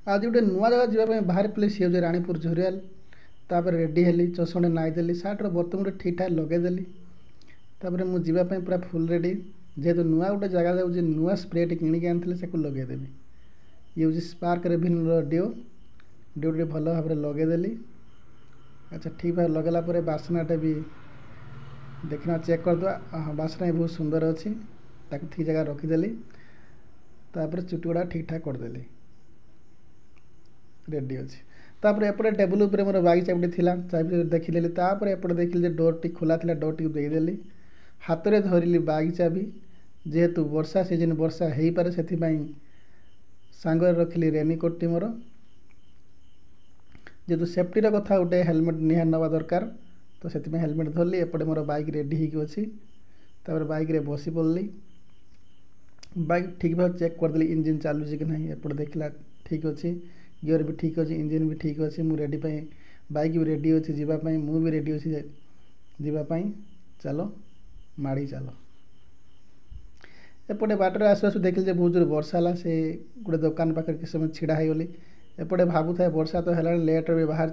आज गोटे नुआ जगह जावाई बाहर पड़े सी हूँ रानीपुर झरियाल तापर रेडी हेली चषणे नाईदेली सार्टर बर्तन गोटे ठीक ठाक लगेदेली तापर मुझे पूरा फुल रेडी जेहेतु नुआ गोटे जगह जाऊँगी नुआ स्प्रे किणिकी आनी से लगेदेवी ये हूँ स्पार्क रेभिन डिओ डिओ भल भाव में लगेदेली। अच्छा ठीक भाव लगेला बास्नाटा भी देखना चेक करदे हाँ बास्ना भी बहुत सुंदर अच्छी ठीक जगह रखीदेली तापर चुटी गुड़ा ठीक ठाक करदेली रेडी अच्छी तापर एपटे टेबुल उपर मोर बाइक चाबी थी चाबी देखिदेली तापर एपटे देखिली डोर टी खोला था डोर टी देदेली हाथ में धरली बाइक चाबी जेहेतु वर्षा सीजन वर्षा हो पारे से सांगे रखिली रेनिकोट टी मोर जेहेतु सेफ्टी कथा गोटे हेलमेट निहार नवा दरकार तो से हेलमेट धरली एपटे मोर बाइक रेडी होगी अच्छी तापर बाइक रे बसी पड़ली बाइक ठीक भाव चेक करदेली इंजिन चलुची कि नहीं एपटे देखला ठीक अच्छी गियर भी ठीक अच्छे इंजिन भी ठीक अच्छे मु रेडी बाइक भी रेडी अच्छी जीवाई मु भी रेडी अच्छी जीवाई चलो माड़ी चलो एपटे बाटर आसु आसु देखिली बहुत जोर वर्षा है से गोटे दुकान पाखे किस समय छिड़ा हो गली एपटे भावुए वर्षा तो है लेट भी बाहर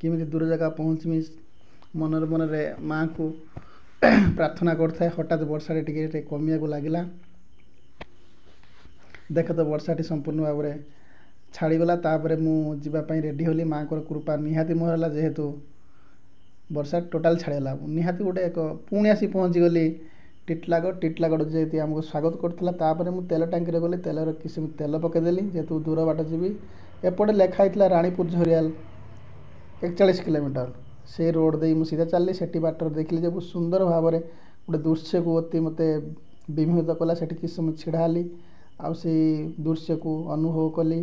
किमी दूर जगह पहुँचमी मनर मन माँ को प्रार्थना करता हठात वर्षा टे कमिया को लगला देख तो वर्षा संपूर्ण भाव में छाड़गला तापर मुझे रेडी होली माँ को कृपा निहाती मोहर जेहेतु वर्षा टोटाल छाड़गला निहाती गोटे एक पुणी आसी पहुँची गली टिटलागढ़ जेहती आमको स्वागत करता मुझे तेल टांकी गली तेल किसी तेल पकईदेली जेहेतु दूर बाट जी एपटे लिखाई रानीपुर झरियाल 41 किलोमीटर से रोड दे मुझे सीधा चलली से बाटर देखिली बहुत सुंदर भाव में गोटे दृश्य को अति मत विमोहित कला से किस समय छिड़ाली आउ से दृश्य को अनुभव कली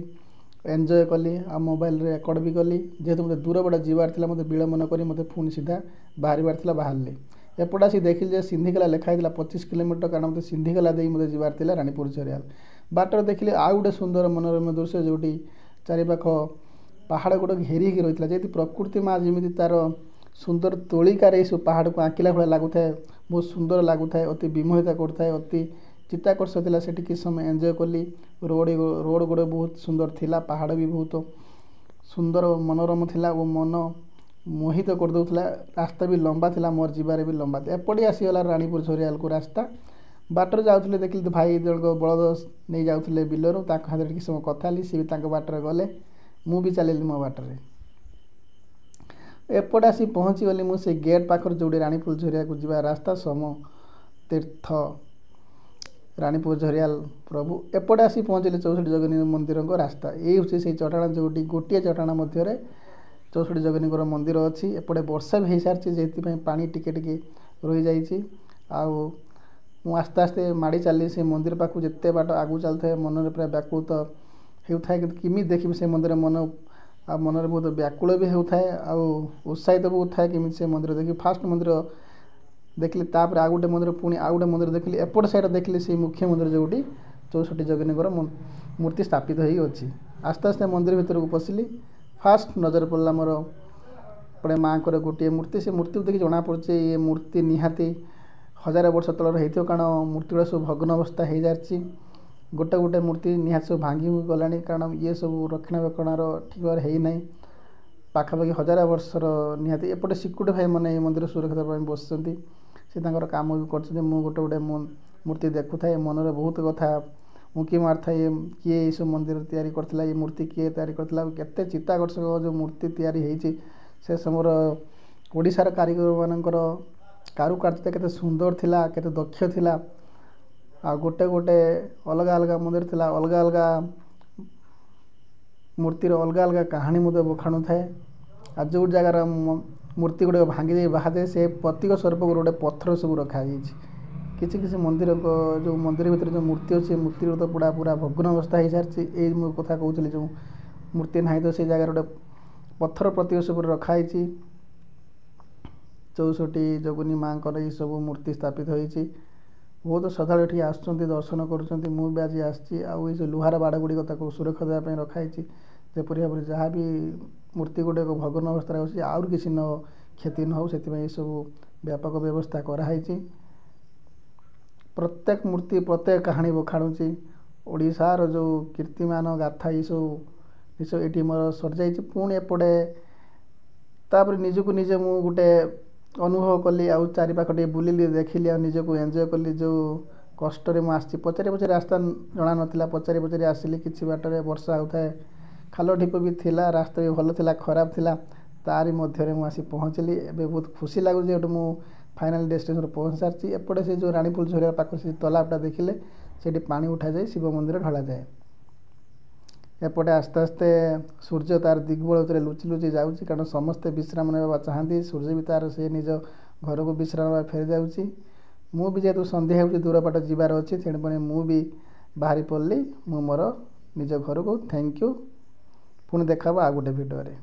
एंजॉय कली आ मोबाइल रेकर्ड भी कली जेहेतु मतलब दूर बाट जीवार था मतलब विलम्बन कर मत पुणी सीधा बाहर बाहरली एपटे आसी देखिली सिंधिकला लिखाई 25 किलोमीटर कारण मतलब सिंधिकला दे मतलब जीवार था रानीपुर झरियाल बाटर देखिली आउ गोटे सुंदर मनोरम दृश्य जोटी चारिपाख पहाड़ गुड़ घेरिक रही है जेहतु प्रकृति माँ जमी तार सुंदर तोलिकार ये सब पहाड़ को आंकिला भाई लगुए बहुत सुंदर लगुए अति विमोहित करता है अति चित्ताकर्ष था से किस समय एंजॉय कली रोड गुड़ बहुत सुंदर थिला पहाड़ भी बहुत सुंदर मनोरम थिला वो मन मोहित कर दूसरा रास्ता भी लंबा थिला मोर जीवार भी लंबा एपटे आसीगला रानीपुर झरियाल को रास्ता बाटर जाऊे देखिली भाई जन बलद नहीं जाऊे बिलर हाथ किस समय कथा सी भी बाटर गले मु भी चलि मो बाटर एपटे आसी पहुँची गली मुझे गेट पाखर जो रानीपुर झरिया को जीवा रास्ता सम तीर्थ रानीपुर झरियाल प्रभु एपटे आसी पहुँचले 64 जगन्नाथ मंदिर को रास्ता ये हूँ से चटाण जो गोटे चटाण मध्य 64 जगन्नाथ मंदिर अच्छी एपटे वर्षा भी हो सारी जेपाई पानी टिके टिके रही जाइए मु आस्ते आस्ते माड़ी चली से मंदिर पाक जिते बाट आगू चलता मन पूरा व्याकुत होता है किमी देखी से मंदिर मन आ मन बहुत व्याकुल भी होता है उत्साहित बहुत था कि से मंदिर देखी फास्ट मंदिर देखिली तापर आ गोटे मंदिर पुणी आ गोटे मंदिर देखिली एपट साइड देखिली से मुख्य मंदिर जोटी 64 जगन्नाथ मूर्ति स्थापित हो अच्छी आस्ते आस्ते मंदिर भीतर को पशिली फास्ट नजर पड़ा मोर पड़े माँ को गोटे मूर्ति से मूर्ति देखिए जना पड़े ये मूर्ति निहाती 1000 वर्ष तलर होती कारण मूर्ति गुड़ा सब भग्न अवस्था हो जाती गोटे गोटे मूर्ति निहाती सब भांगी गला कारण ये सब रक्षणाबेक्षण ठीक भाव होना पाखापाखि 1000 वर्षर निहाती एपटे सिक्यूरिटी भाई मैंने मंदिर सुरक्षा बस से काम भी कर गोटे गोटे मूर्ति देखु था मनरे बहुत कथा मुकी मार था किए ये सब मंदिर तैयारी करथिला ये मूर्ति किए तैयारी करथिला केते चित्ताकर्षक जो मूर्ति तैयारी होती से समर ओडिशार कारीगर मानकर कारुकार्यता केते सुंदर थिला केते दक्ष थिला आ गोटे गोटे अलग अलग मंदिर थिला अलग अलग मूर्तिर अलग अलग कहानी मुझे बखाणु थाए आ जो जगार मूर्ति गुड़े भांगी जाए बाहाजे से प्रतीक स्वरूप गोटे पत्थर सब रखाई किसी किसी मंदिर को जो मंदिर भीतर जो मूर्ति अच्छे मूर्ति तो पूरा पूरा भग्न अवस्था हो सारी ये कथा कहूली जो मूर्ति ना तो से जगह गोटे पत्थर प्रतीक सब रखाई 64 जगुनी माँ ये सब मूर्ति स्थापित होती बहुत श्रद्धा ये आसुँच दर्शन कर मुझे आज आसी लुहार बाड़ गुड़िक सुरक्षा देवाई रखाई जपरी भाव में जहाँ भी मूर्ति गुड़े भग्न अवस्था अच्छी आउर किसी न क्षति न हो से सब व्यापक व्यवस्था कराई प्रत्येक मूर्ति प्रत्येक कहानी बखाणुची ओडिशार जो कीर्तिमान गाथा ये सब ନିଶ୍ଚୟ ଏଇଠି ମୋର ସରିଯାଇଛି। ପୁଣି ଏପଟେ ତାପରେ ନିଜକୁ ନିଜେ ମୁଁ ଗୋଟେ ଅନୁଭବ କଲି, ଆଉ ଚାରିପାଖ ଟିକେ ବୁଲିଲି, ଦେଖିଲି, ଆଉ ନିଜକୁ ଏନ୍ଜୟ କଲି। ଯେଉଁ କଷ୍ଟରେ ମୁଁ ଆସିଛି, ପଚାରି ପଚାରି ରାସ୍ତା ଜଣା ନଥିଲା, ପଚାରି ପଚାରି ଆସିଲି। କିଛି ବାଟରେ ବର୍ଷା ହେଉଥାଏ, ଖାଲ ଢିପ ବି ଥିଲା, ରାସ୍ତା ବି ଭଲ ଥିଲା, ଖରାପ ଥିଲା, ତାରି ମଧ୍ୟରେ ମୁଁ ଆସି ପହଞ୍ଚିଲି। ଏବେ ବହୁତ ଖୁସି ଲାଗୁଛି ଯେହେତୁ ମୁଁ ଫାଇନାଲ୍ ଡେଷ୍ଟିନେସନ୍ରେ ପହଞ୍ଚି ସାରିଛି। ଏପଟେ ସେ ଯେଉଁ ରାଣୀପୁର ଝରିଆ ପାଖରେ ସେ ତଲାବଟା ଦେଖିଲେ, ସେଇଠି ପାଣି ଉଠାଯାଇ ଶିବ ମନ୍ଦିର ଢଳାଯାଏ। ଏପଟେ ଆସ୍ତେ ଆସ୍ତେ ସୂର୍ଯ୍ୟ ତାର ଦିଗ୍ବଳ ଭିତରେ ଲୁଚି ଲୁଚି ଯାଉଛି, କାରଣ ସମସ୍ତେ ବିଶ୍ରାମ ନେବା ଚାହାନ୍ତି। ସୂର୍ଯ୍ୟ ବି ତାର ସେ ନିଜ ଘରକୁ ବିଶ୍ରାମ ନେବା ଫେରି ଯାଉଛି। ମୁଁ ବି ଯେହେତୁ ସନ୍ଧ୍ୟା ହେଉଛି, ଦୂର ବାଟ ଯିବାର ଅଛି, ତେଣୁକରି ମୁଁ ବି ବାହାରି ପଡ଼ିଲି ମୁଁ ମୋର ନିଜ ଘରକୁ। Thank you. ପୁଣି ଦେଖା ହେବ ଆଉ ଗୋଟେ ଭିଡ଼ିଓରେ।